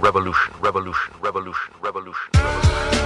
revolution, revolution, revolution, revolution, revolution.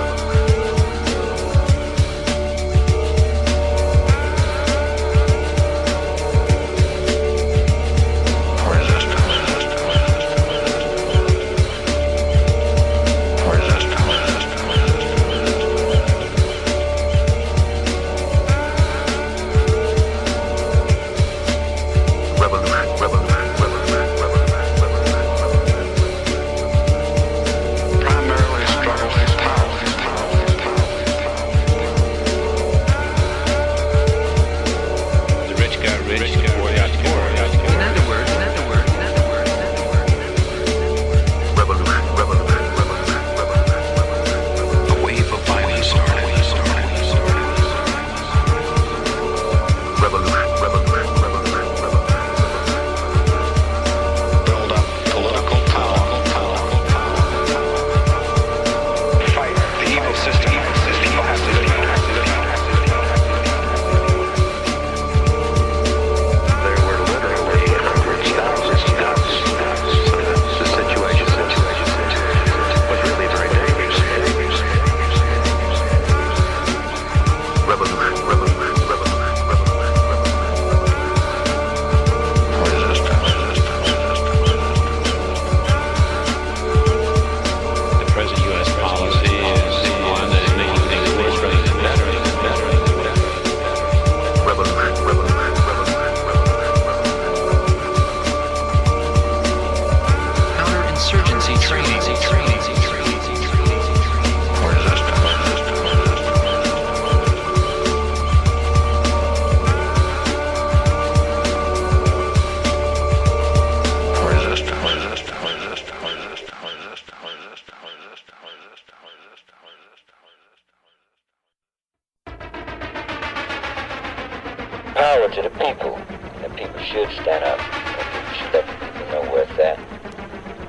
Power to the people. The people should stand up. And people should let the people know where it's at.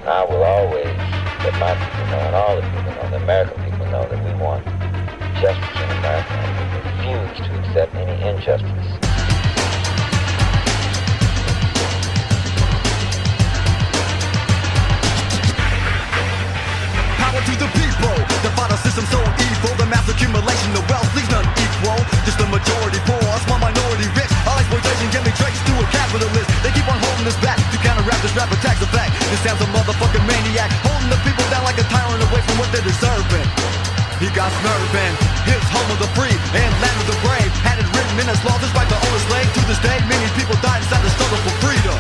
I will always let my people know, and all the people know, the American people know, that we want justice in America, and we refuse to accept any injustice. Power to the people. The vital system so evil. The mass accumulation of wealth leaves none equal. Just the majority poor, a small minority rich. All exploitation can be traced to a capitalist. They keep on holding us back to counteract this rap attack's effect. This sounds a motherfucking maniac, holding the people down like a tyrant away from what they're deserving. He got Smurfin', his home of the free and land of the brave. Had it written in his law, despite the own slave. To this day, many people died inside the struggle for freedom.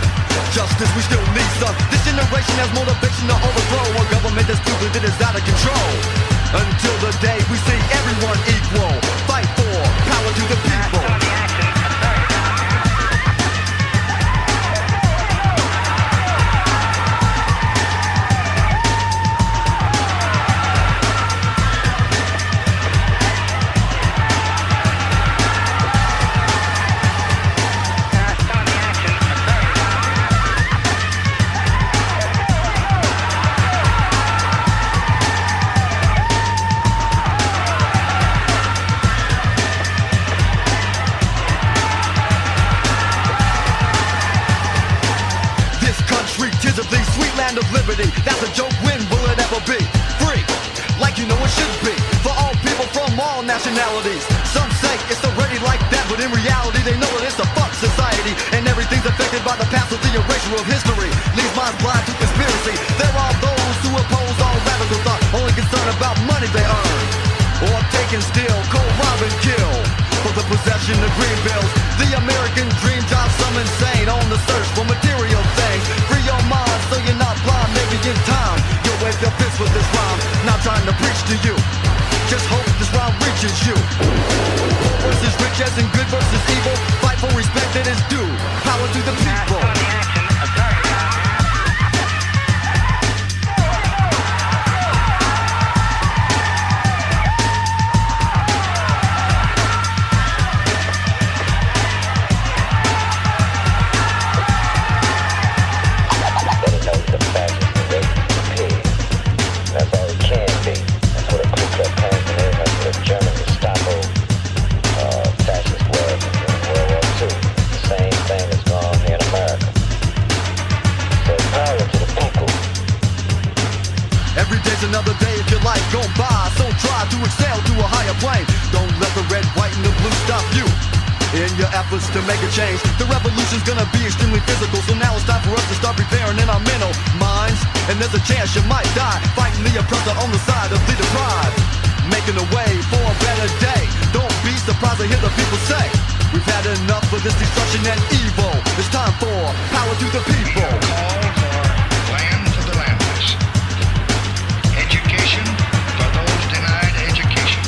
Justice, we still need some. This generation has motivation to overthrow a government that's stupid, that is out of control. Until the day we see everyone equal. Fight for power to the people. Sweet land of liberty, that's a joke, when will it ever be? Free, like you know it should be, for all people from all nationalities. Some say it's already like that, but in reality they know that it's a fuck society, and everything's affected by the past of the erasure of history. Leaves minds blind to conspiracy. There are those who oppose all radical thought, only concerned about money they earn, or take and steal, cold rob and kill, for the possession of green bills. The American dream drives some insane on the search for material things. Free your mind so you're not blind. Maybe in time you'll wave your fist with this rhyme. Not trying to preach to you, just hope this rhyme reaches you. Poor versus rich, as in good versus evil. Fight for respect that is due. Power to the people. That's all it can be. That's what a Ku Klux Klansman is. That's what a German to stop Every day's another day if your life gone by. So try to excel to a higher plane. Don't let the red, white, and the blue stop you in your efforts to make a change. The revolution's gonna be extremely physical, so now it's time for us to start preparing in our mental minds. And there's a chance you might die fighting the oppressor on the side of the deprived, making a way for a better day. Don't be surprised to hear the people say, we've had enough of this destruction and evil. It's time for power to the people. Call for land to the landless, education for those denied education,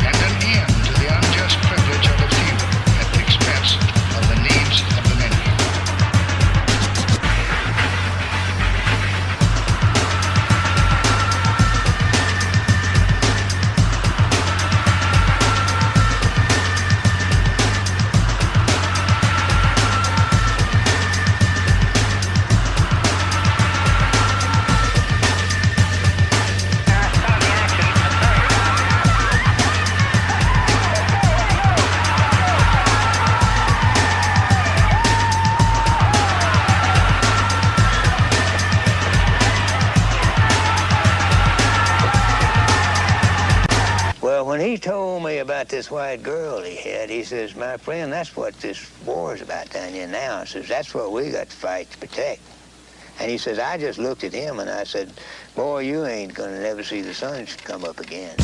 and an end to the unjust privilege of the few at the expense of the needs of the many. When he told me about this white girl he had, he says, my friend, that's what this war is about down here now. He says, that's what we got to fight to protect. And he says, I just looked at him and I said, boy, you ain't gonna never see the sun come up again.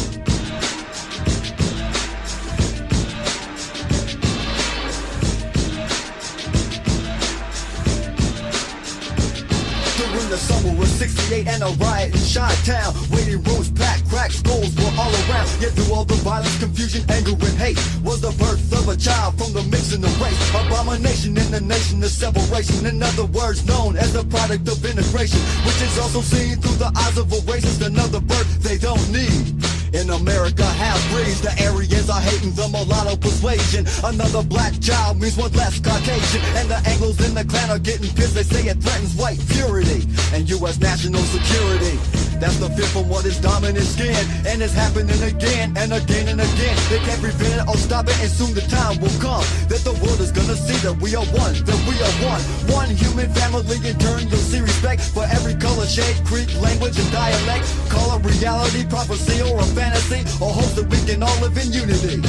During the summer of '68 and a riot in Chi-Town, waiting rooms packed, cracked skulls were all around. Yet through all the violence, confusion, anger, and hate was the birth of a child from the mixing of race. Abomination in the nation of separation. In other words, known as the product of integration, which is also seen through the eyes of a racist. Another birth they don't need. In America, half-breeds, the Aryans are hating the mulatto persuasion. Another black child means one less Caucasian. And the Anglos in the clan are getting pissed. They say it threatens white purity and U.S. national security. That's the fear from what is dominant skin. And it's happening again and again and again. They can't prevent it or stop it, and soon the time will come that the world is gonna see that we are one, that we are one. One human family. In turn, you'll see respect for every color, shade, creed, language, and dialect. Call it reality, prophecy, or a fantasy, or hope that we can all live in unity.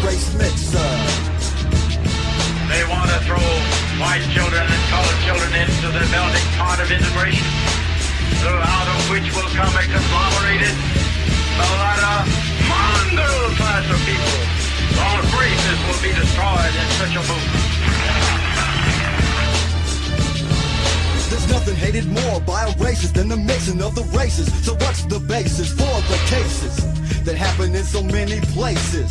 Racemixer. They want to throw white children and colored children into the melting pot of integration, out of which will come a conglomerated, mulatto, mongrel class of people. All races will be destroyed in such a move. There's nothing hated more by a racist than the mixing of the races. So what's the basis for the cases that happen in so many places,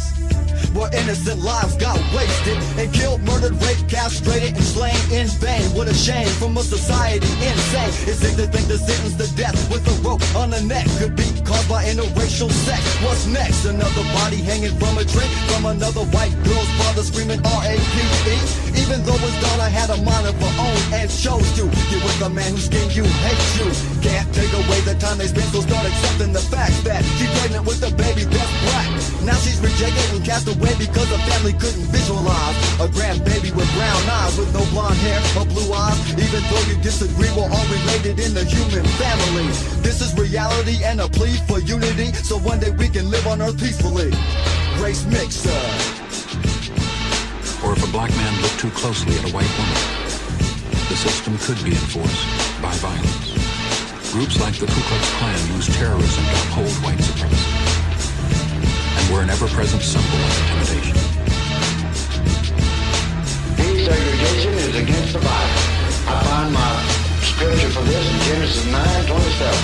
where innocent lives got wasted and killed, murdered, raped, castrated, and slain in vain? What a shame from a society insane. It's safe to think the sentence to death with a rope on the neck could be caused by interracial sex. What's next? Another body hanging from a tree, from another white girl's father screaming R.A.P.E. Even though his daughter had a mind of her own and chose to get with a man who skinned you, hates you. Can't take away the time they spent, so start accepting the fact that she's pregnant with a baby that's black. Now she's rejected and cast away because the family couldn't visualize a grandbaby with brown eyes, with no blonde hair or blue eyes. Even though you disagree, we're all related in the human family. This is reality and a plea for unity, so one day we can live on earth peacefully. Racemixer. Or if a black man looked too closely at a white woman, the system could be enforced by violence. Groups like the Ku Klux Klan use terrorism to uphold white supremacy, and were an ever-present symbol of intimidation. Desegregation is against the Bible. I find my scripture for this in Genesis 9:27,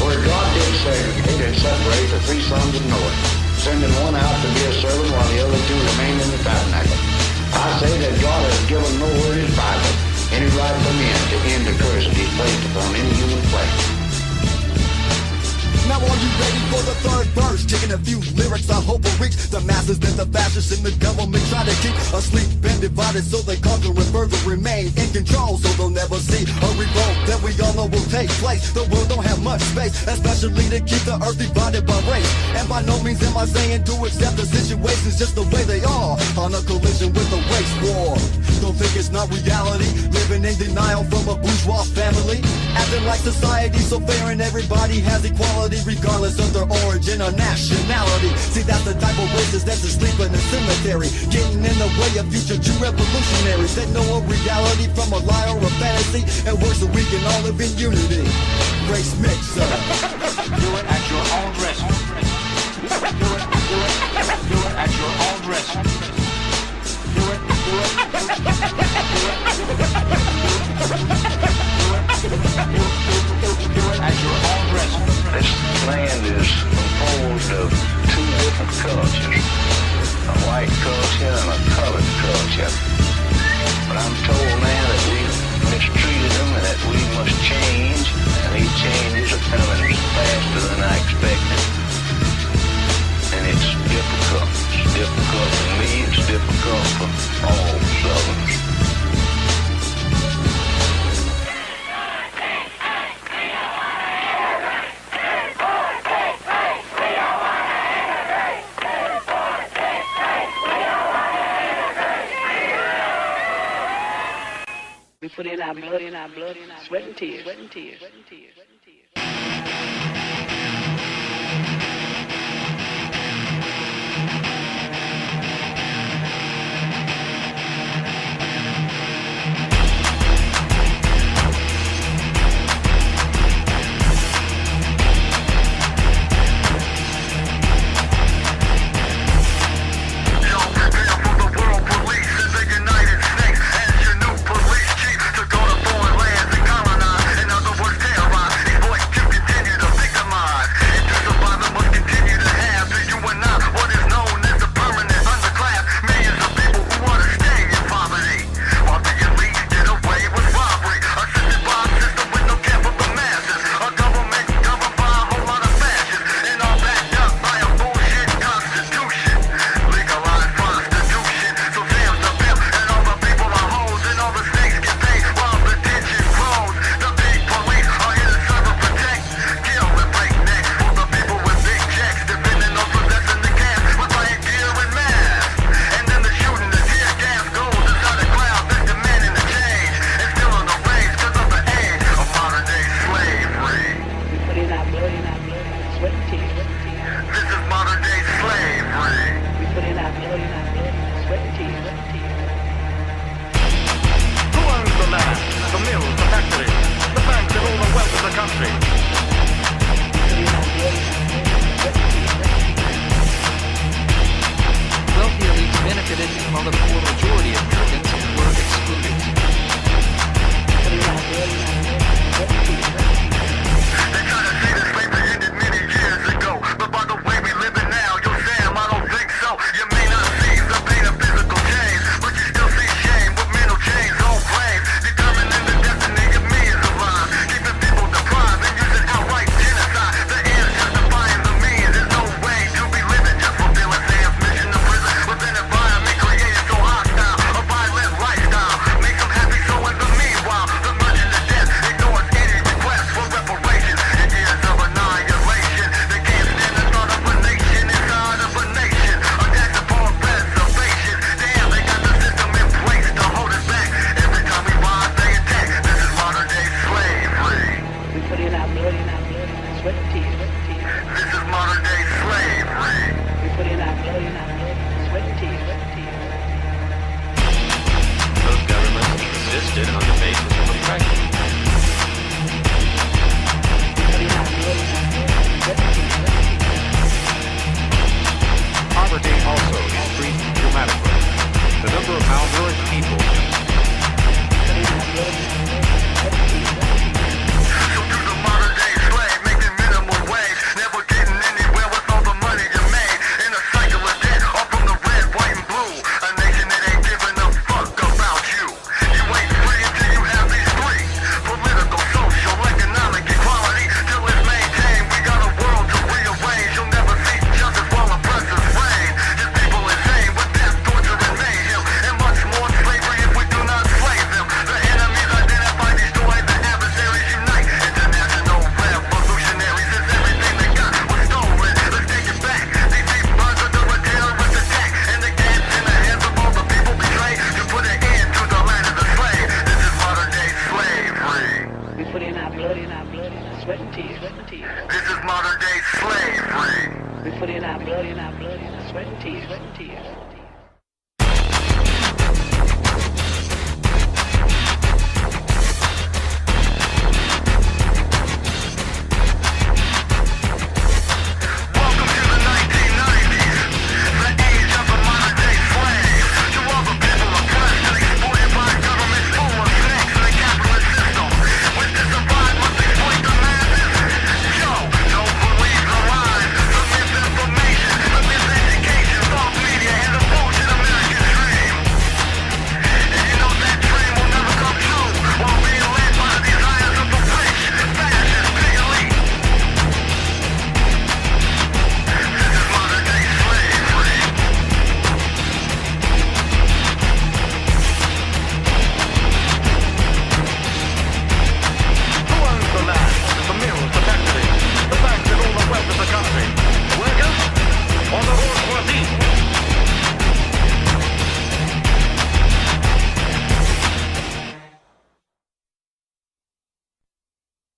where God did segregate and separate the three sons of Noah, sending one out to be a servant while the other two remained in the tabernacle. I say that God has given nowhere in His Bible any right for men to end the curse that He's placed upon any human flesh. Now all you Waiting for the third verse, kicking a few lyrics I hope will reach the masses that the fascists in the government try to keep asleep and divided, so they conquer and further remain in control, so they'll never see a revolt that we all know will take place. The world don't have much space, especially to keep the earth divided by race. And by no means am I saying to accept the situations just the way they are, on a collision with a race war. Don't think it's not reality, living in denial from a bourgeois family, acting like society's so fair and everybody has equality regardless of their origin or nationality. See, that's the type of racist that's asleep in the cemetery, getting in the way of future true revolutionaries that know a reality from a lie or a fantasy, and works so we can all live in unity. Racemixer. Do it at your own risk. Do it at your own risk. Do it at your own risk. This land is composed of two different cultures, a white culture and a colored culture. But I'm told now that we've mistreated them and that we must change, and these changes are coming faster than I expected. And it's difficult. It's difficult for me, it's difficult for all Southerners. We put in our blood, sweat and tears, sweat and tears, sweat and tears, sweat and tears. This is modern day slavery. We put in our blood, sweat and tears.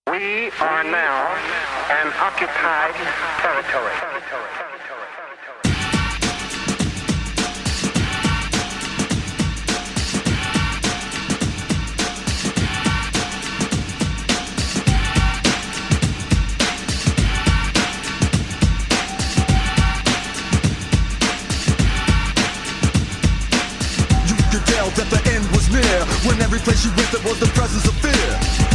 We are now an occupied territory. You could tell that the end was near when every place you went there was the presence of fear.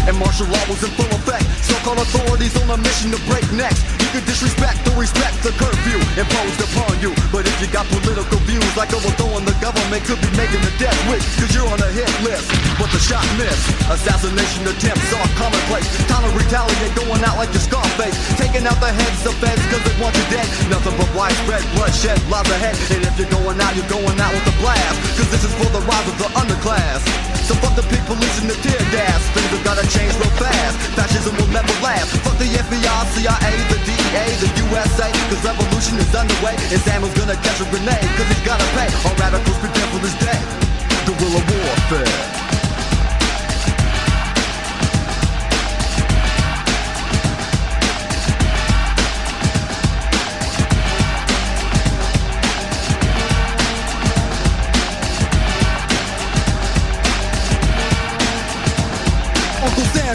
And martial law was in full effect. So-called authorities on a mission to break necks. You could disrespect or respect the curfew imposed upon you. But if you got political views like overthrowing the government, could be making a death wish, cause you're on a hit list. But the shot missed. Assassination attempts are commonplace. Time to retaliate, going out like your Scarface. Taking out the heads of feds cause they want you dead. Nothing but widespread bloodshed lies ahead. And if you're going out with a blast. Cause this is for the rise of the underclass. So fuck the big police and the tear gas. Things have gotta change real fast. Fascism will never last. Fuck the FBI, CIA, the DEA, the USA. Cause revolution is underway. And Samuel's gonna catch a grenade. Cause he's gotta pay. All radicals prepare for this day. Guerrilla warfare.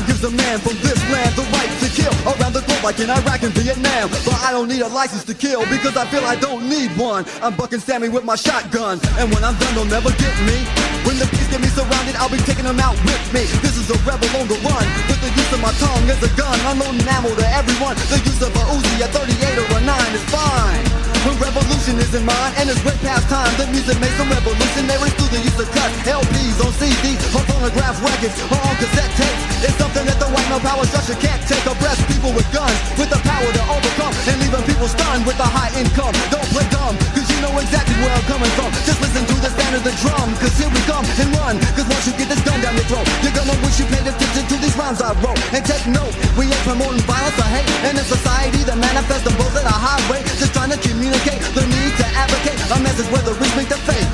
Gives a man from this land the right to kill around the globe like in Iraq and Vietnam. But I don't need a license to kill because I feel I don't need one. I'm bucking Sammy with my shotgun, and when I'm done they'll never get me. When the beast get me surrounded, I'll be taking them out with me. This is a rebel on the run, with the use of my tongue as a gun. Unloading ammo to everyone. The use of a Uzi, a 38 or a 9 is fine. When revolution is in mind and it's way past time, the music makes them revolutionaries through the use of cuts, LPs on CDs, on phonograph records, or on cassette tapes. It's something that the white male power structure can't take. Oppress people with guns, with the power to overcome, and leaving people stunned with a high income. Don't play dumb, cause you know exactly where I'm coming from. Just listen to the sound of the drum, cause here we come and run. Cause once you get this gun down your throat, you're gonna wish you paid attention to these rhymes I wrote. And take note, we ain't promoting violence or hate in a society that manifests them both at a highway. Just trying to communicate the need to advocate a message where the rich meet the faith.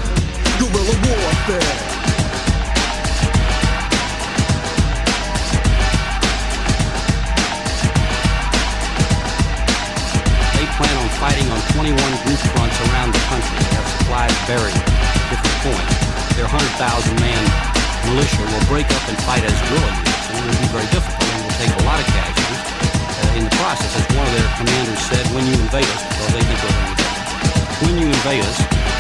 Guerrilla warfare. Plan on fighting on 21 group fronts around the country. They have supplies buried at different points. Their 100,000-man militia will break up and fight as guerrilla units, and it will be very difficult and will take a lot of casualties in the process. As one of their commanders said, when you invade us, because they think we're going to invade us, when you invade us,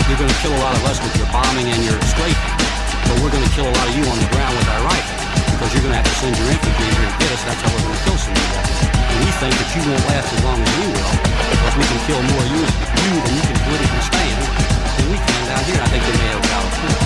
you're going to kill a lot of us with your bombing and your strafing, but we're going to kill a lot of you on the ground with our rifle, because you're going to have to send your infantry here to get us. That's how we're going to kill some of you. And we think that you won't last as long as we will, because we can kill more of you than you can politically stand than we can down here. I think they may have a valid point.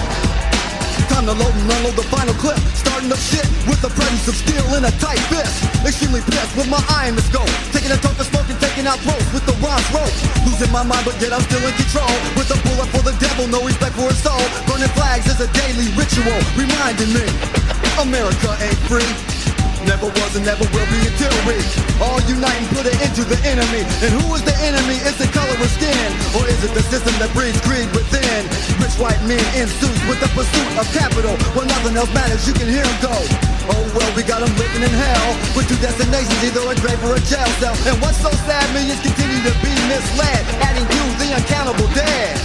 Time to load and unload the final clip. Starting up shit with the presence of steel in a tight fist. Extremely pissed with my eye in the scope. Taking a toke of smoke and taking out throats with the rhymes rope. Losing my mind but yet I'm still in control. With a bullet for the devil, no respect for his soul. Burning flags is a daily ritual, reminding me America ain't free. Never was and never will be until we all unite and put it into the enemy. And who is the enemy? Is the color of skin? Or is it the system that breeds greed within? Rich white men in suits with the pursuit of capital. When nothing else matters, you can hear them go. Oh well, we got them living in hell with two destinations, either a grave or a jail cell. And what's so sad, millions continue to be misled, adding to the uncountable dead.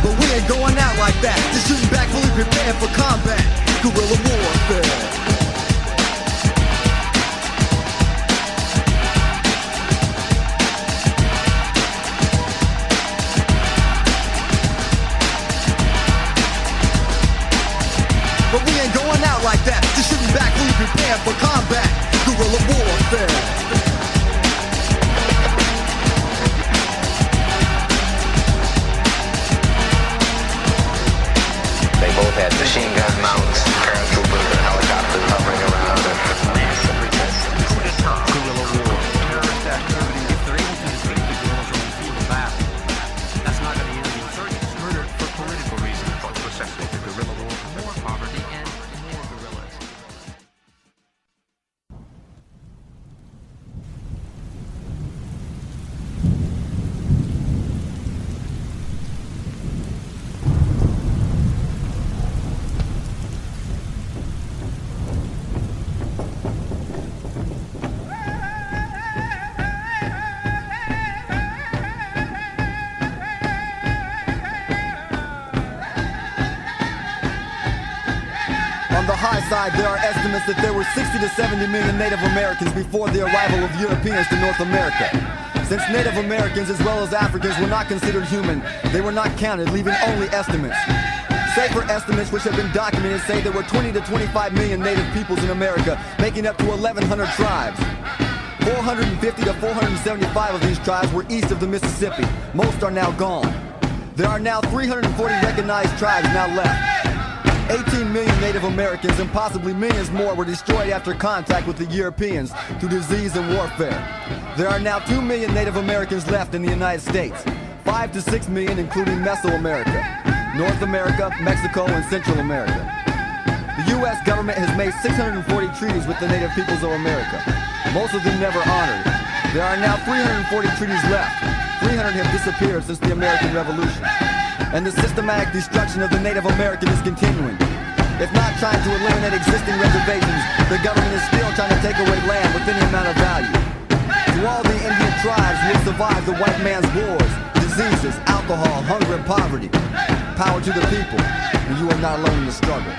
But we ain't going out like that, just shooting back, fully prepared for combat. Guerrilla warfare. But we ain't going out like that, just shooting back, fully prepared for combat. Guerrilla warfare. They both had machine gun mounts, paratroopers and helicopters hovering around and massive resistance. Guerrilla war. Terrorist activity. If they're able to defeat the guerrillas on the field of battle, that's not going to end the insurgents. Murdered for political reasons. Precisely. The guerrilla war. More poverty and more guerrillas. On the high side, there are estimates that there were 60 to 70 million Native Americans before the arrival of Europeans to North America. Since Native Americans as well as Africans were not considered human, they were not counted, leaving only estimates. Safer estimates which have been documented say there were 20 to 25 million Native peoples in America, making up to 1,100 tribes. 450 to 475 of these tribes were east of the Mississippi. Most are now gone. There are now 340 recognized tribes now left. 18 million Native Americans and possibly millions more were destroyed after contact with the Europeans through disease and warfare. There are now 2 million Native Americans left in the United States, 5 to 6 million including Mesoamerica, North America, Mexico, and Central America. The U.S. government has made 640 treaties with the Native peoples of America, most of them never honored. There are now 340 treaties left. 300 have disappeared since the American Revolution. And the systematic destruction of the Native American is continuing. If not trying to eliminate existing reservations, the government is still trying to take away land with any amount of value. To all the Indian tribes who have survived the white man's wars, diseases, alcohol, hunger, and poverty, power to the people, and you are not alone in the struggle.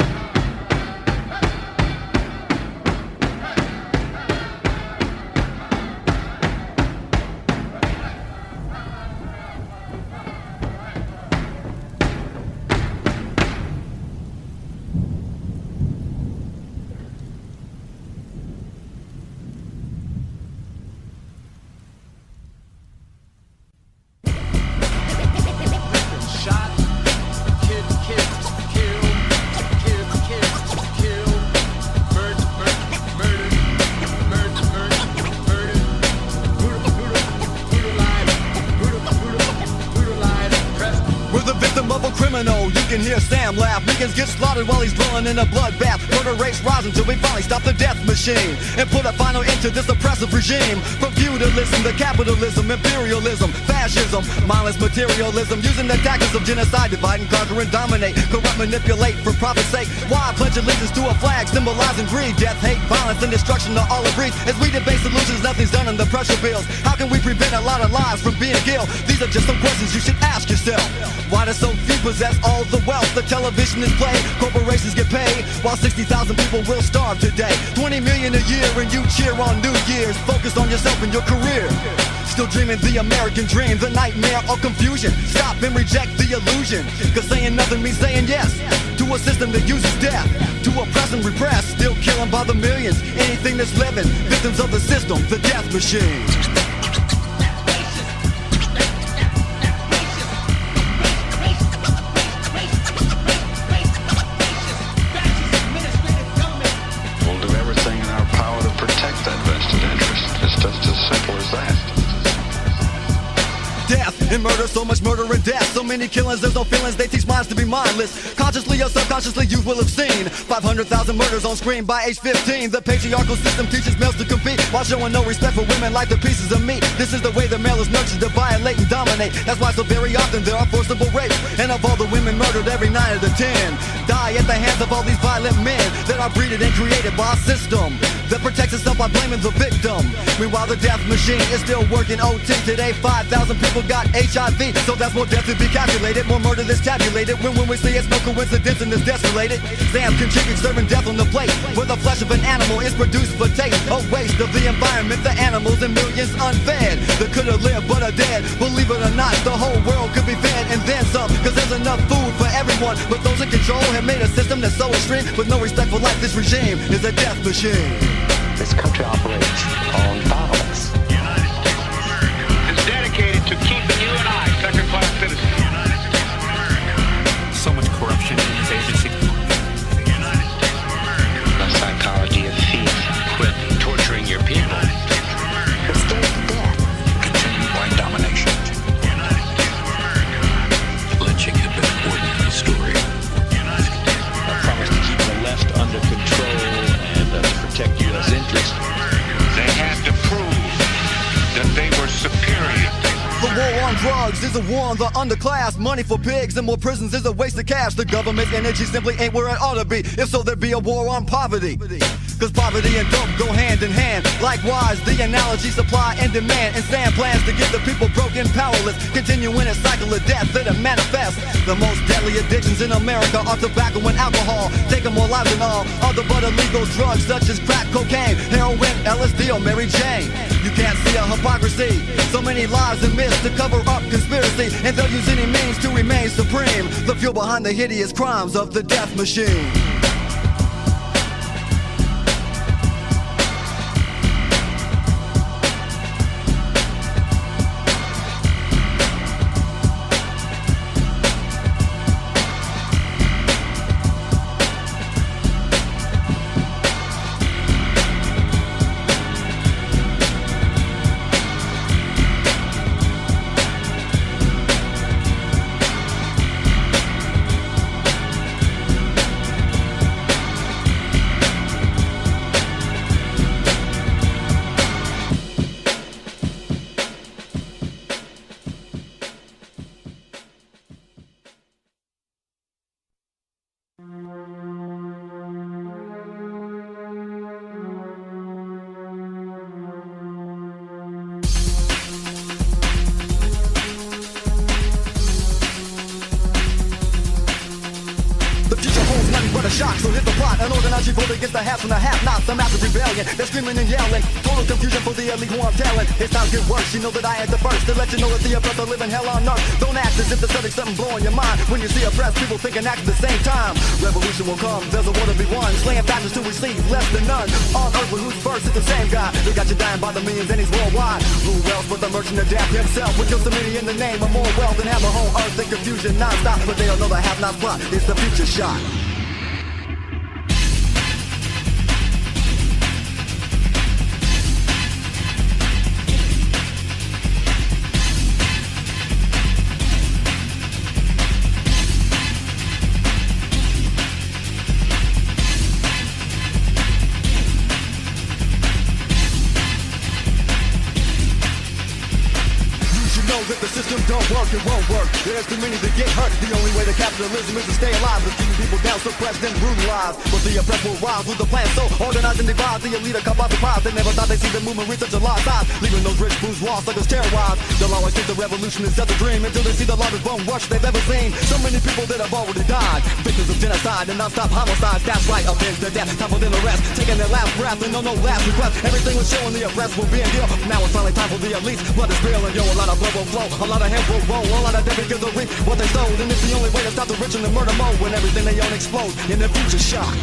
You can hear Sam laugh. Weekends get slaughtered while he's dwelling in a bloodbath. Murder rates rise until we finally stop the death machine and put a final end to this oppressive regime. From feudalism to capitalism, imperialism, fascism, mindless materialism, using the tactics of genocide, divide and conquer and dominate, corrupt, manipulate for profit's sake. Why pledge allegiance to a flag symbolizing greed, death, hate, violence, and destruction to all agreed? As we debate solutions, nothing's done in the pressure bills. How can we prevent a lot of lives from being killed? These are just some questions you should ask yourself. Why do so few possess all the wealth? The television is played, corporations get paid, while 60,000 people will starve today. 20 million a year and you cheer on New Year's. Focus on yourself and your career. Still dreaming the American dream, the nightmare or confusion. Stop and reject the illusion, cause saying nothing means saying yes to a system that uses death to oppress and repress. Still killing by the millions, anything that's living, victims of the system, the death machine. And murder, so much murder and death, so many killings, there's no feelings, they teach minds to be mindless. Consciously or subconsciously you will have seen 500,000 murders on screen by age 15. The patriarchal system teaches males to compete while showing no respect for women like the pieces of meat. This is the way the male is nurtured to violate and dominate. That's why so very often there are forcible rapes and And of all the women murdered, every 9 out of 10 die at the hands of all these violent men that are breeded and created by a system that protects itself by blaming the victim. Meanwhile, the death machine is still working OT. Today, 5,000 people got HIV, so that's more death to be calculated, more murder that's tabulated. When we see it's no coincidence and it's death related. Sam contributes serving death on the plate, where the flesh of an animal is produced for taste. A waste of the environment, the animals and millions unfed that could have lived but are dead. Believe it or not, the whole world could be fed and then some, cause there's enough food for everyone. But those in control have made a system that's so extreme, with no respect for life. This regime is a death machine. This country operates on violence. The United States of America is dedicated to keeping you and I second-class citizens. The United States of America. So much corruption in this agency. The United States of America. The psychology of fear. Quit torturing your people. We're scared to death. Continued white domination. The United States of America. Lynching had been an ordinary story. The United States of America. I promise to keep the left under control and to protect U.S. interests. They had to prove that they were superior. The war on drugs is a war on the underclass. Money for pigs and more prisons is a waste of cash. The government's energy simply ain't where it ought to be. If so, there'd be a war on poverty. Cause poverty and dope go hand in hand. Likewise, the analogy, supply and demand. Insane plans to get the people broke and powerless. Continuing a cycle of death that manifests. The most deadly addictions in America are tobacco and alcohol. Taking more lives than all other but illegal drugs such as crack cocaine, heroin, LSD or Mary Jane. You can't see a hypocrisy. So many lies and myths to cover up conspiracy. And they'll use any means to remain supreme. The fuel behind the hideous crimes of the death machine. Shock, so hit the plot. An organized revolt against the haves and the have-nots. A massive rebellion. They're screaming and yelling. Total confusion for the elite who I'm telling. It's time to get worse. You know that I ain't the first to let you know that the oppressed are living hell on earth. Don't act as if the subject's something blowing your mind. When you see oppressed people think and act at the same time. Revolution will come. There's a war to be won. Slaying factions to receive less than none. On earth, but who's first? It's the same guy. They got you dying by the millions and he's worldwide. Who else but the merchant of death himself? Would kill so many in the name of more wealth and have the whole earth in confusion non-stop. But they don't know the have-nots plot. It's the Futureshock. If the system don't work, it won't work. There's too many that get hurt. The only way to capitalism is to stay alive, is keeping people down, suppressed and brutalized. But the oppressed will rise with the plan so organized and divided. The elite are caught by surprise. They never thought they'd see the movement reach such a large size, leaving those rich bourgeois suckers terrorized. They'll always think the revolution is just a dream until they see the largest bone rush they've ever seen. So many people that have already died, victims of genocide and non-stop homicides. That's right, avenge their death, time for them to rest, taking their last breath and no last request. Everything was showing the oppressed will be in deal. Now it's finally time for the elites. Blood is spilling, yo, a lot of blood will flow, a lot of hands will roll, a lot of debit gives a reap what they stole. And it's the only way to stop the rich and the murder mode when everything they own explodes in the Futureshock.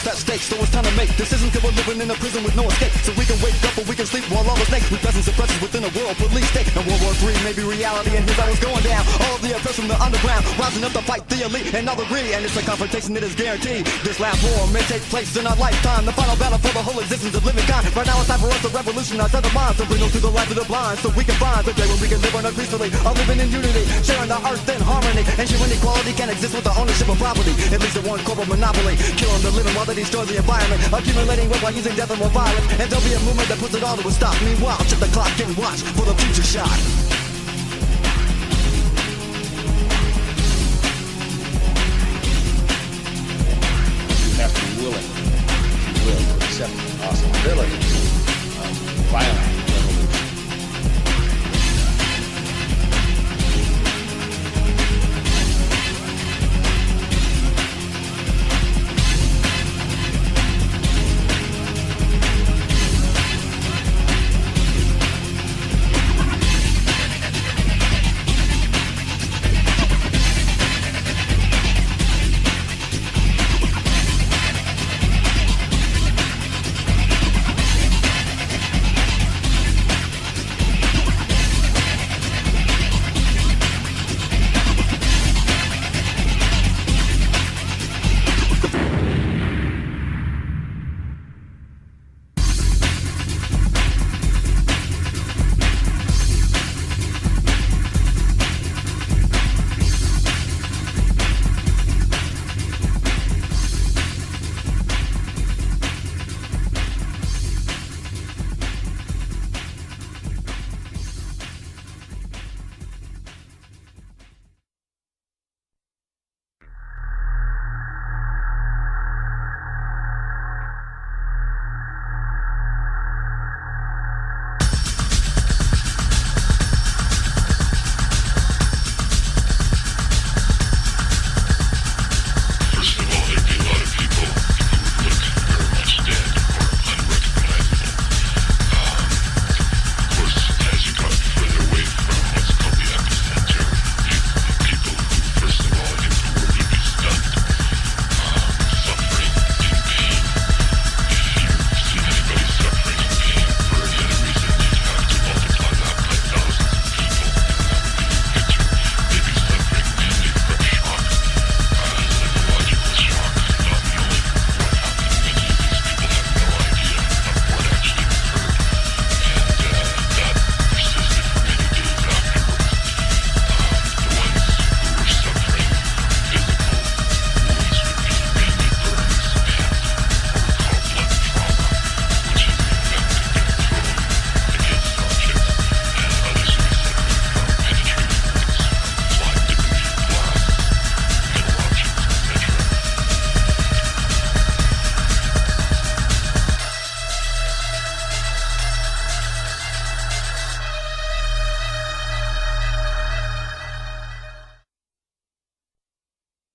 That mistakes, so it's time to make decisions, cause we're living in a prison with no escape. So we can wake up or we can sleep while all the snakes repress and suppresses within a world police state. And World War III may be reality, and here's how it's going down. All of the oppressed from the underground, rising up to fight the elite, and all agree, and it's a confrontation that is guaranteed. This last war may take place in our lifetime, the final battle for the whole existence of living kind. Right now it's time for us to revolutionize other minds, to bring them to the light of the blind, so we can find the day when we can live on a peacefully, all living in unity, sharing the earth in harmony. And human equality can't exist with the ownership of property, at least in one corporate monopoly, killing the living while they destroy the environment, accumulating wealth while using death and more violence. And there'll be a movement that puts it all to a stop. Meanwhile, check the clock and watch for the future shock. You have to be willing, if you will, to accept the possibility of violent revolution.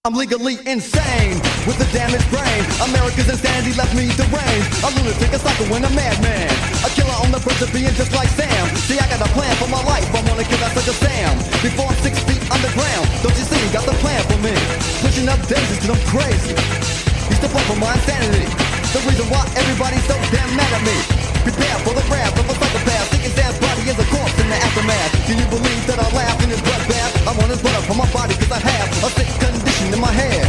I'm legally insane with a damaged brain. America's insanity left me deranged, a lunatic, a psycho, and a madman, a killer on the verge of being just like Sam. See, I got a plan for my life. I wanna kill that sucker Sam before I'm 6 feet underground. Don't you see? Got the plan for me. Pushing up daisies 'cause I'm crazy. He's the plan for my insanity. The reason why everybody's so damn mad at me. Prepare for the wrath of a psychopath. Thinking Sam's body is a corpse in the aftermath. Can you believe that I laugh in his bloodbath? I want his blood up from my body 'cause I have a sick condition in my head.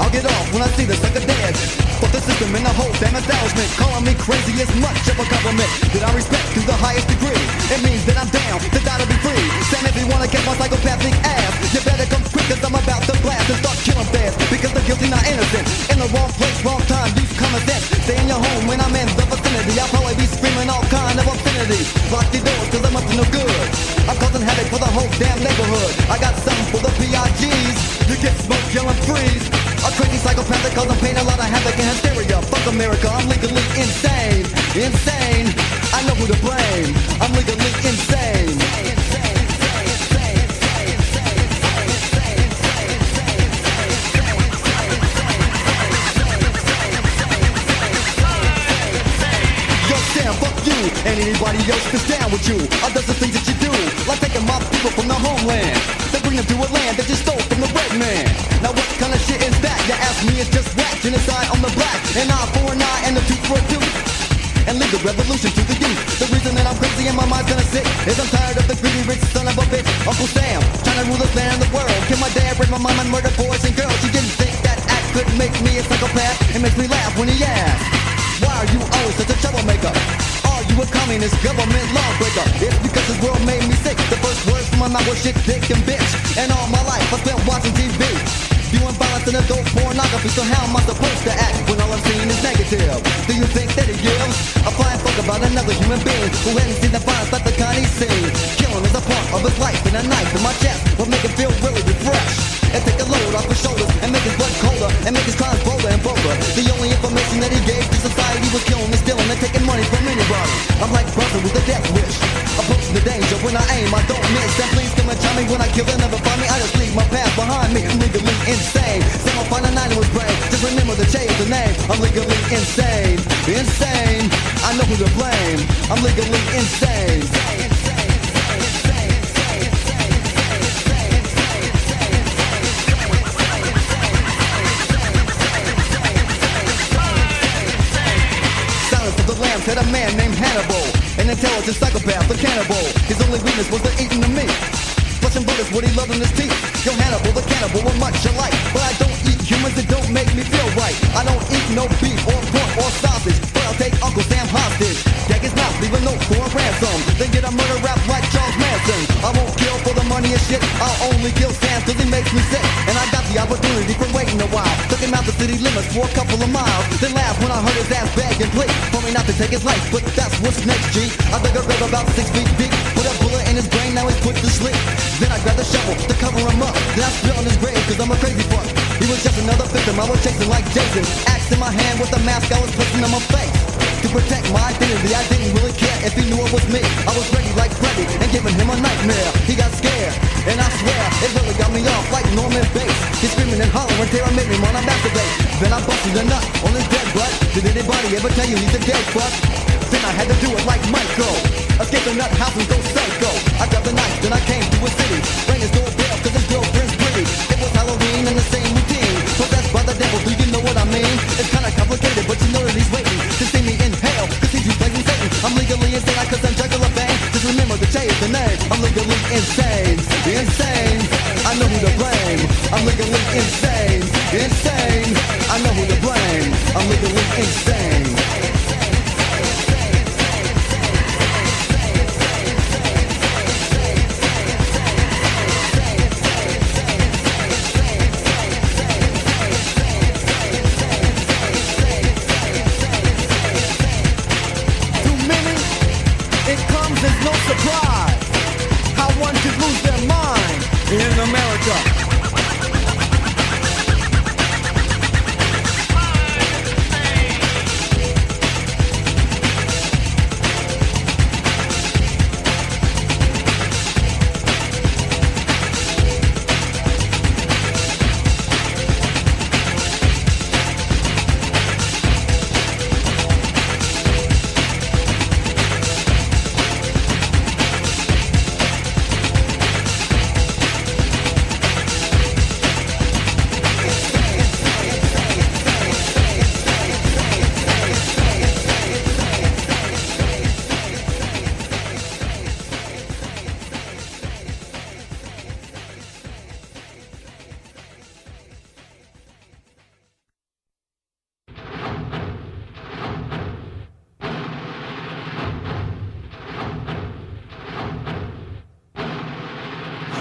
I'll get off when I see the sucker dead. But the system and the whole damn establishment calling me crazy is much of a compliment that I respect to the highest degree. It means that I'm down to die to be free. Sam, if you wanna catch my psychopathic ass, you better come quick 'cause I'm about to blast and start killing fast. Because the guilty not innocent. In the wrong place, wrong time, use common sense. Stay in your home when I'm in the vicinity. I'll probably be screaming all kind of obscenities. Lock your doors 'cause I'm up to no good. I'm causing havoc for the whole damn neighborhood. I got something for the PIGs. You get smoke, yell, and freeze. A crazy psychopathic cause I'm painting a lot of havoc and hysteria. Fuck America, I'm legally insane. Insane, I know who to blame. I'm legally insane. Yo, Sam, fuck you and anybody else that's down with you. All does the things that you do, like taking my people from the homeland. They bring them to a land that you stole from the red man. Now what kind of shit is that? You ask me is just whack, genocide on the black, an eye for an eye and a tooth for a tooth. And lead the revolution to the youth. The reason that I'm crazy and my mind's gonna sick is I'm tired of the greedy rich son of a bitch, Uncle Sam, trying to rule this land and the world. Kill my dad, rape my mom and murder boys and girls. You didn't think that act could make me a psychopath? It makes me laugh when he asks, why are you always such a troublemaker? Are you a communist government lawbreaker? It's because this world made me sick. The first words from my mouth were shit, dick, and bitch. And all my life I spent watching TV, viewing violence and adult pornography. So how am I supposed to act when all I'm seeing is negative? Do you think that it gives a flying fuck about another human being who hadn't seen the violence like the kind he's seen? Killing is a part of his life, and a knife in my chest will make him feel really refreshed and take a load off his shoulders and make his blood colder and make his crimes bolder and bolder. The only information that he gave to society was killing and stealing and taking money from anybody. I'm like Brother with a death wish, approaching the danger. When I aim, I don't miss. And please come and tell me when I kill, they'll never find me. I just leave my past behind me. I'm legally insane. Say I'll find a night in his brain. Just remember to change the name. I'm legally insane. Insane. I know who to blame. I'm legally insane. Had a man named Hannibal, an intelligent psychopath, a cannibal. His only weakness was the eating of meat. Flesh and blood is what he loved in his teeth. Yo, Hannibal, the cannibal, we're much alike. But I don't eat humans, it don't make me feel right. I don't eat no beef or pork or sausage, but I'll take Uncle Sam hostage. Gag his mouth, leave a note for a ransom, then get a murder rap like Charles Manson. I won't kill for the money and shit, I'll only kill Sam cause he makes me sick. And I got the opportunity from waiting a while. Took him out the city limits for a couple of miles, then laughed when I heard his ass beg and plead for me not to take his life, but that's what's next, G. I dug a grave about 6 feet deep, put a bullet in his brain, now he's put to sleep. Then I grabbed the shovel to cover him up, then I spit on his grave cause I'm a crazy fuck. He was just another victim, I was chasing like Jason. Axe in my hand with the mask I was placing on my face. To protect my identity, I didn't really care if he knew it was me. I was ready like Freddy and giving him a nightmare. He got scared, and I swear, it really got me off like Norman Bates. He's screaming and hollering, terror made me wanna masturbate. Then I busted a nut on his dead butt. Did anybody ever tell you he's a dead fuck? Then I had to do it like Michael. Escape the nut house and go psycho. I grabbed the knife, then I came to a city. Rang his doorbell cause his girlfriend's pretty. It was Halloween and the same routine. Possessed by the devil, do you know what I mean? It's kinda complicated, but you know that he's waiting to see me in hell, cause he's replacing Satan. I'm legally insane, cause I'm juggler bang. Just remember to change the name. I'm legally insane. Insane. I know who to blame. I'm legally insane. Insane. I know who to blame. I'm legally insane. There's no surprise how one could lose their mind in America.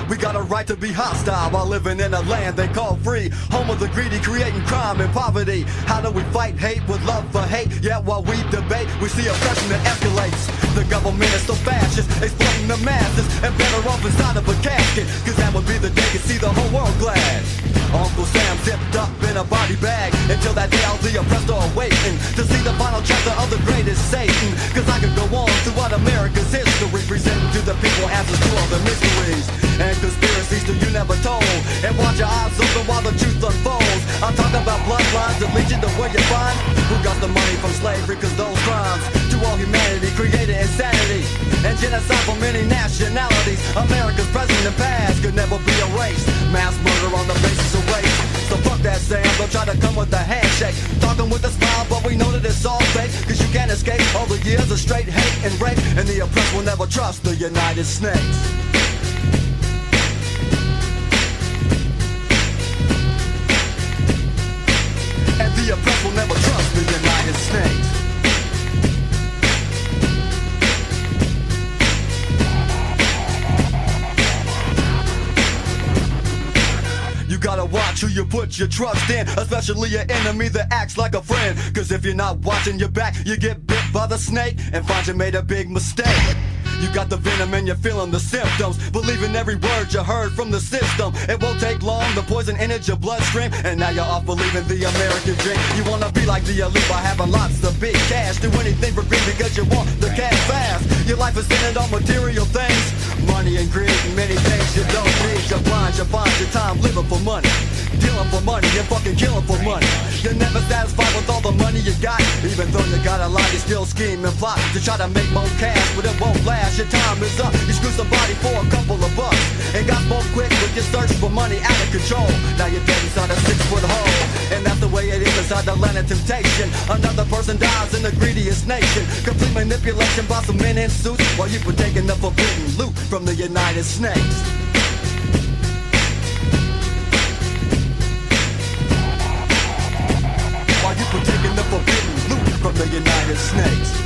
We got a right to be hostile while living in a land they call free. Home of the greedy, creating crime and poverty. How do we fight hate with love for hate? Yeah, while we debate, we see oppression that escalates. The government is so fascist, exploiting the masses, and better off inside of a casket, cause that would be the day you see the whole world glad. Uncle Sam zipped up in a body bag. Until that day I'll be oppressed or waiting to see the final chapter of the greatest Satan. Cause I could go on throughout America's history, presenting to the people answers to all the mysteries and conspiracies that you never told. And watch your eyes open while the truth unfolds. I'm talking about bloodlines that lead you to where you find who got the money from slavery, cause those crimes to all humanity created insanity and genocide for many nationalities. America's present and past could never be erased. Mass murder on the basis of race. So fuck that Sam, but don't try to come with a handshake. Talking with a smile, but we know that it's all fake. Cause you can't escape all the years of straight hate and rape. And the oppressed will never trust the United Snakes. And the oppressed will never trust the United Snakes. You gotta watch who you put your trust in, especially your enemy that acts like a friend. Cause if you're not watching your back, you get bit by the snake and find you made a big mistake. You got the venom and you're feeling the symptoms, believing every word you heard from the system. It won't take long, the poison entered your bloodstream, and now you're off believing the American dream. You wanna be like the elite by having lots of big cash. Do anything for greed because you want the cash fast. Your life is centered on material things, money and greed and many things you don't need. You're blind, you find your time living for money, dealing for money, you're fucking killing for money. You're never satisfied with all the money you got, even though you got a lot, you still scheme and plot to try to make more cash, but it won't last. Your time is up, you screw somebody for a couple of bucks and got more quick with your search for money out of control. Now you're dead inside a 6-foot hole, and that's the way it is inside the land of temptation. Another person dies in the greediest nation. Complete manipulation by some men in suits while you partaking the forbidden loot from the United Snakes. While you partaking the forbidden loot from the United Snakes.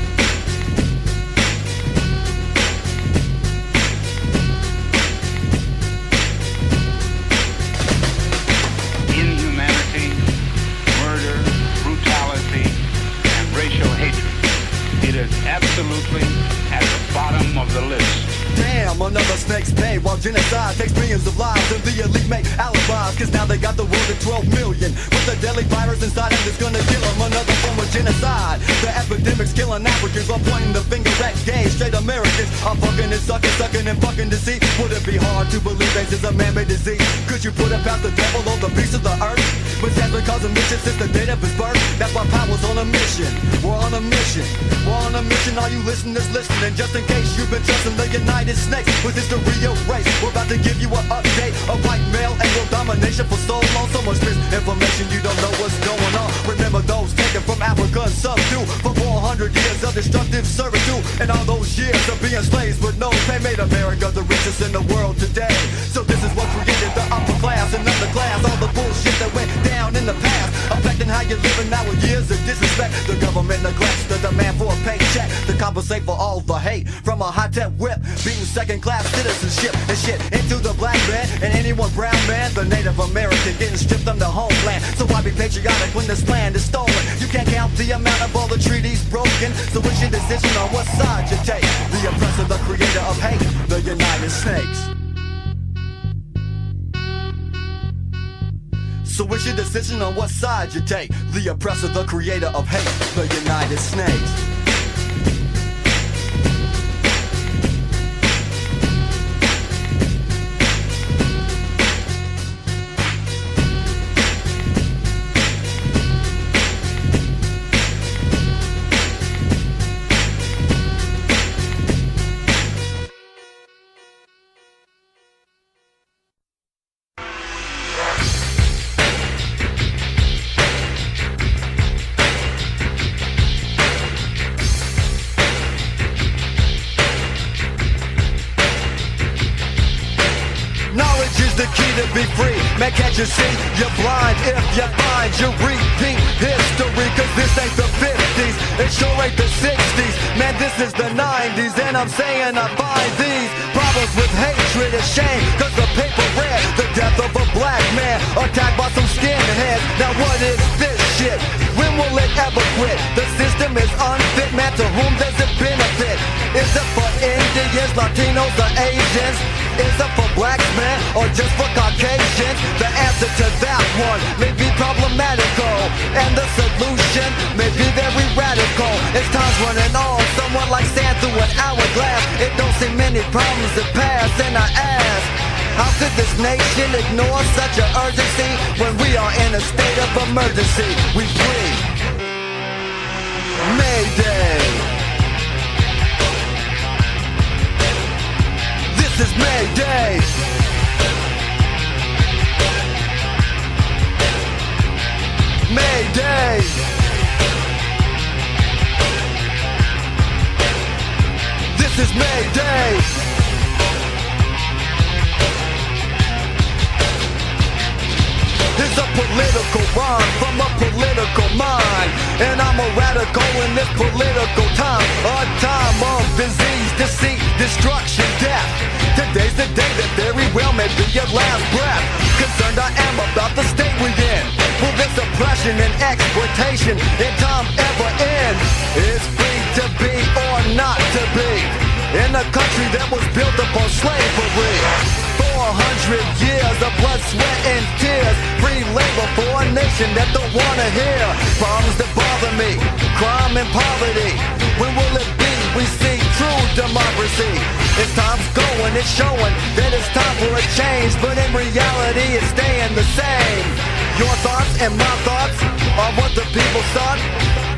Inhumanity, murder, brutality, and racial hatred. It is absolutely at the bottom of the list. Damn, another snake's pay while genocide takes millions of lives and the elite make alibis. Cause now they got the world at 12 million with a deadly virus inside them that's gonna kill them. Another form of genocide. The epidemic's killing Africans while pointing the finger at gays. Straight Americans are fucking and sucking and fucking deceit. Would it be hard to believe AIDS is a man-made disease? Could you put it past the devil or the beast of the earth? But that's been causing mission since the date of his birth. That's why Power's on a mission. We're on a mission. We're on a mission. All you listeners listening, just in case you've been trusting the United Snakes with this the real race. We're about to give you an update of white male and world domination for so long. So much misinformation you don't know what's going on. Remember those taken from Africa and subdued for 400 years of destructive servitude. And all those years of being slaves with no pay made America the richest in the world today. So this is what created the upper class and underclass. All the bullshit that went down in the past, affecting how you're living now with years of disrespect. The government neglects the demand for a paycheck to compensate for all the hate from a high-tech whip, beating second-class citizenship and shit into the black man and anyone brown man. The Native American getting stripped from their homeland. So why be patriotic when this land is stolen? You can't count the amount of all the treaties broken. So it's your decision on what side you take. The oppressor, the creator of hate, the United Snakes. So it's your decision on what side you take. The oppressor, the creator of hate, the United Snakes. Be free, man, can't you see? You're blind if you find you repeat history. Cause this ain't the 50s, it sure ain't the 60s. Man, this is the 90s, and I'm saying I find these problems with hatred and shame. Cause the paper read the death of a black man attacked by some skinheads. Now what is this shit? When will it ever quit? The system is unfit, man, to whom does it benefit? Is it for Indians, Latinos, or Asians? Is it for blacks, man, or just for Caucasians? The answer to that one may be problematical, and the solution may be very radical. It's time's running on, somewhat like sand through an hourglass. It don't seem many problems to pass, and I ask, how could this nation ignore such an urgency when we are in a state of emergency? We breathe. Mayday. This is Mayday. political rhyme from a political mind. And I'm a radical in this political time, a time of disease, deceit, destruction, death. Today's the day that very well may be your last breath. Concerned I am about the state we in. Will this oppression and exploitation in time ever end? Is free to be or not to be in a country that was built upon slavery? 400 years of blood, sweat, and tears, free labor for a nation that don't wanna hear problems that bother me, crime and poverty. When will it be we see true democracy? As time's going, it's showing that it's time for a change, but in reality it's staying the same. Your thoughts and my thoughts are what the people sought.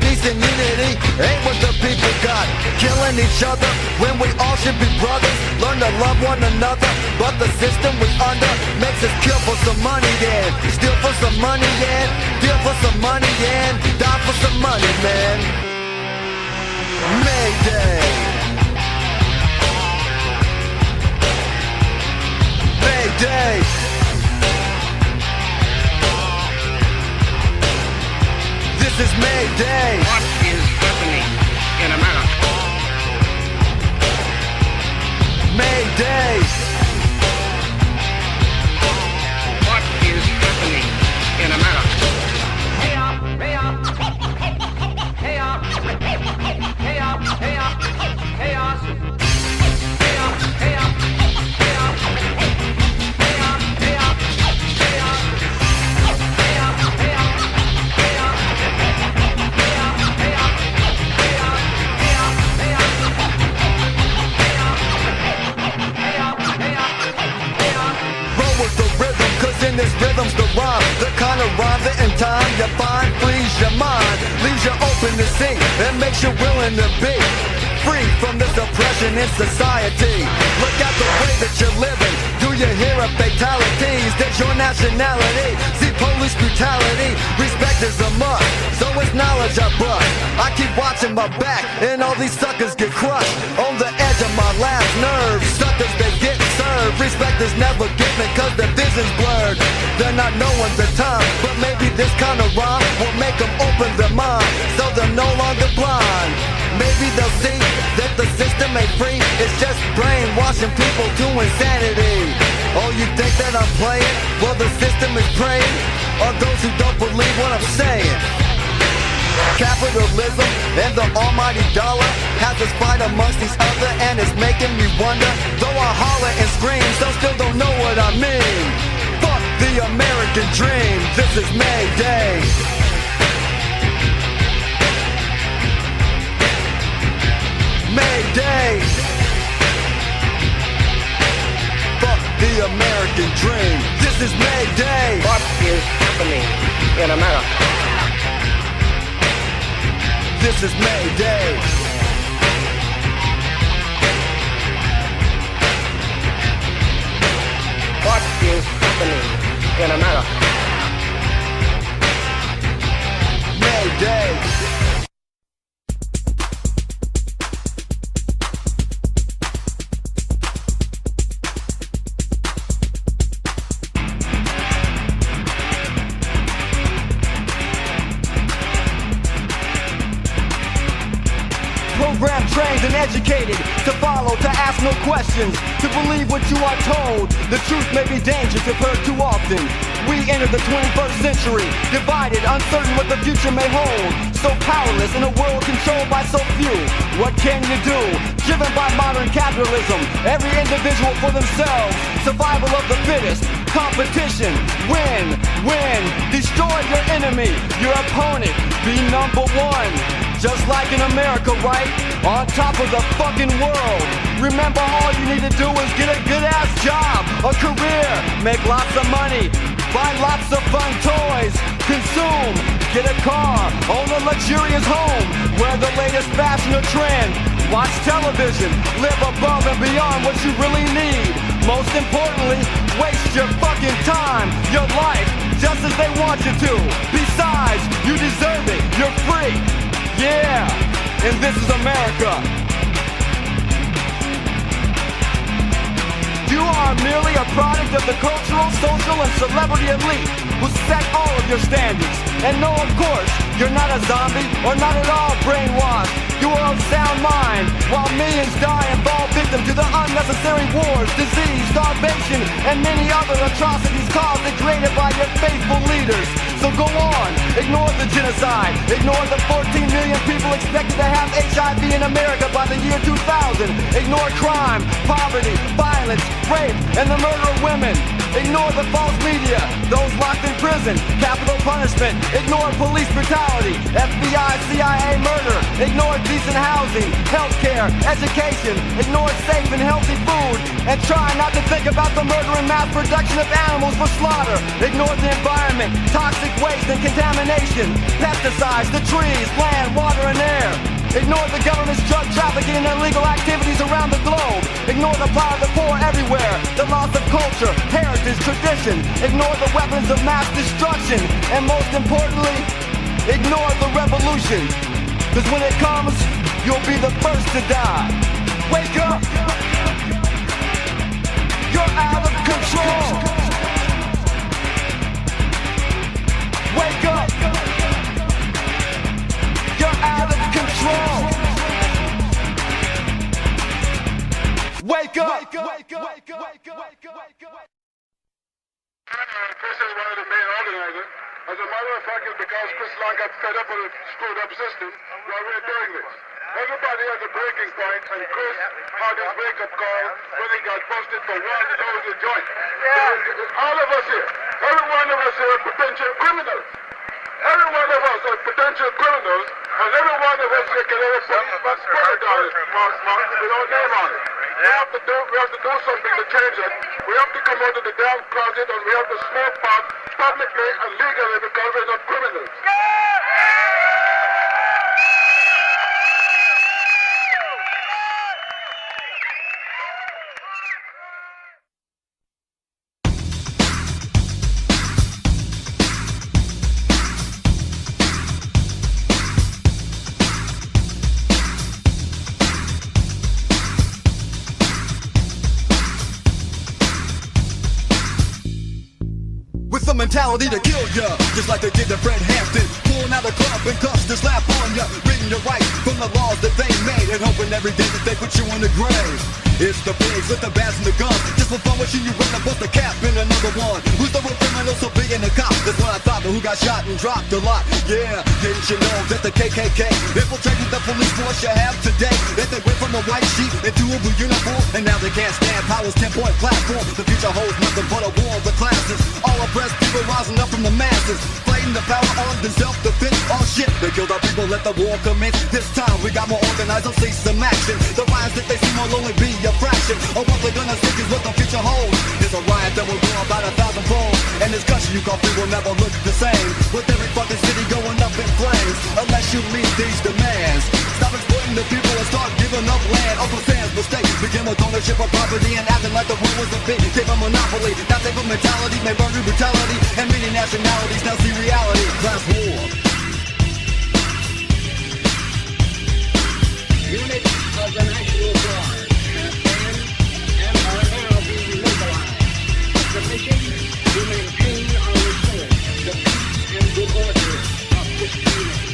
Peace and unity ain't what the people got. Killing each other when we all should be brothers. Learn to love one another, but the system we under makes us kill for some money and steal for some money and deal for some money and die for some money, man. Mayday. Mayday. This is Mayday. What is happening in America? Mayday. What is happening in America? Hey up, hey up, hey up, hey up, hey up, hey up, hey up, hey up, hey up, hey up, hey up, hey up, hey up. In this rhythm's the rhyme, the kind of rhyme that in time you find frees your mind, leaves you open to see, and makes you willing to be free from this oppression in society. Look at the way that you're living. Do you hear of fatalities? That's your nationality. See police brutality. Respect is a must, so it's knowledge I bust. I keep watching my back, and all these suckers get crushed on the edge of my last nerve. Suckers, they get served. Respect is never given, cause the vision's blurred. They're not knowing the time, but maybe this kind of rhyme will make them open their mind, so they're no longer blind. Maybe they'll see that the system ain't free, it's just brainwashing people to insanity. Oh, you think that I'm playing? Well, the system is praying on those who don't believe what I'm saying. Capitalism and the almighty dollar has us fight amongst each other, and it's making me wonder. Though I holler and scream, some still don't know what I mean. Fuck the American dream, this is Mayday. Mayday. Fuck the American dream, this is Mayday. What is happening in America? This is Mayday. What is happening in America? Mayday. Programmed, trained, and educated to follow, to ask no questions, to believe what you are told. The truth may be dangerous if heard too often. We enter the 21st century, divided, uncertain what the future may hold. So powerless in a world controlled by so few. What can you do? Driven by modern capitalism, every individual for themselves. Survival of the fittest, competition, win, win. Destroy your enemy, your opponent, be number one. Just like in America, right? On top of the fucking world. Remember, all you need to do is get a good-ass job, a career, make lots of money, buy lots of fun toys, consume, get a car, own a luxurious home, wear the latest fashion or trend, watch television, live above and beyond what you really need. Most importantly, waste your fucking time, your life, just as they want you to. Besides, you deserve it, you're free. Yeah, and this is America. You are merely a product of the cultural, social, and celebrity elite. will set all of your standards. And no, of course, you're not a zombie or not at all brainwashed. You are of sound mind, while millions die and fall victim to the unnecessary wars, disease, starvation, and many other atrocities caused and created by your faithful leaders. So go on, ignore the genocide, ignore the 14 million people expected to have HIV in America by the year 2000. Ignore crime, poverty, violence, rape, and the murder of women. Ignore the false media, those locked in prison, capital punishment. Ignore police brutality, FBI, CIA murder. Ignore decent housing, healthcare, education. Ignore safe and healthy food. And try not to think about the murder and mass production of animals for slaughter. Ignore the environment, toxic waste and contamination. Pesticides, the trees, land, water, and air. Ignore the government's drug trafficking and illegal activities around the globe. Ignore the plight of the poor everywhere, the loss of culture, heritage, tradition. Ignore the weapons of mass destruction. And most importantly, ignore the revolution. Cause when it comes, you'll be the first to die. Wake up! You're out of control! Wake up! You're out of control! Wake up! Chris is one of the main organizers. As a matter of fact, it's because Chris Long got fed up with a screwed up system while we're doing this. Everybody has a breaking point, and Chris had his wake-up call when he got busted for one nose joint. All of us here, every one of us here are potential criminals. Every one of us are potential criminals, and every one of us here can have a policeman's spirit on it, with our name on it. We have to do something to change it. We have to come out of the damn closet, and we have to smoke pot publicly and legally because we're not criminals. Mentality to kill ya, just like they did to Fred Hampton. Pulling out the club and cuffs to slap on ya, reading your rights from the laws that they made, and hoping every day that they put you in the grave. It's the pigs with the bats and the guns, just for fun wishing you run and bust a cap in another one. Who's the real criminal so big in the cop? That's what I thought, but who got shot and dropped a lot? Yeah, didn't you know that the KKK infiltrated the police force you have today? That they went from a white sheet into a blue uniform, and now they can't stand power's 10-point platform. The future holds nothing but a war of the classes. All oppressed people rising up from the masses, fighting the power on the self-defense. Oh shit, they killed our people, let the war commence. This time we got more organized, they'll see some action. The riots that they see will only be a fraction of what they're gonna see is what the future holds. It's a riot that will go about 1,000-fold, and this country you call free will never look the same, with every fucking city going up in flames, unless you meet these demands. Stop exploiting the people and start giving up land. Uncle Sam's mistake begin with ownership of property and acting like the world was a big gave a monopoly. Now they put mentality, may burn through brutality, and many nationalities now see reality. Class war. Units of the National Guard have been and are now being mobilized. The mission to maintain or restore the peace and good order of this community.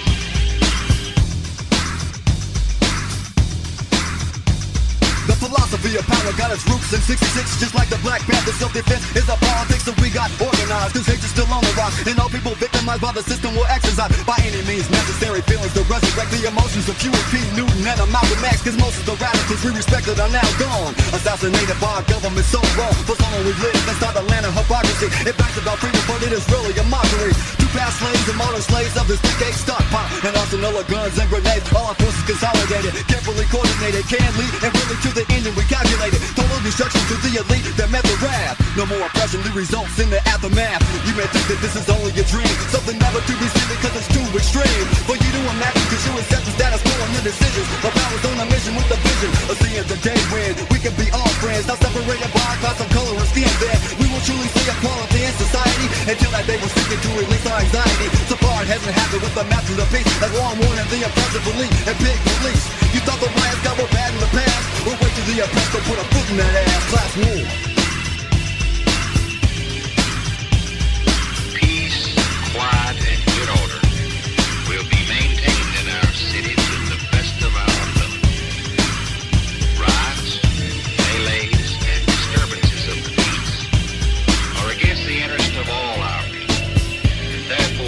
The philosophy of power got its roots in 66, just like the Black Panther. Self-defense is a politics that we got organized. Cause hate is still on the rock, and all people victimized by the system will exercise by any means necessary feelings to resurrect the emotions of P.O.W.E.R, Newton, and Malcolm X. Cause most of the radicals we respected are now gone, assassinated by our government so wrong. For so long we live inside the land of hypocrisy. It backs about freedom, but it is really a mockery. To past slaves and modern slaves of this decade stockpile, and arsenal of guns and grenades. All our forces consolidated, carefully coordinated, can lead, and really to the end we calculated. Total destruction to the elite that met the wrath. No more oppression, the results in the aftermath. You may think that this is only a dream, something never to be seen because it's too extreme for you to imagine, cause you accept the status quo and the decisions. But power's on a mission with the vision of seeing the day when we can be all friends, not separated by our class of color and skin. Then we will truly see equality in society. Until that day we're seeking to release our anxiety. So far it hasn't happened with the masters of peace, like war warning the oppressive elite and big police. You thought the riots got more bad in the past? We'll wait till the oppressed will put a foot in that ass. Class war. P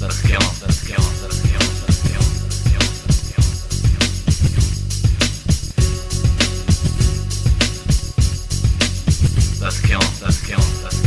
Let's kill him, let's kill him, let's kill him, let's kill him, let's kill him, let's kill him, let's kill him, let's kill him, let's kill him, let's kill him, let's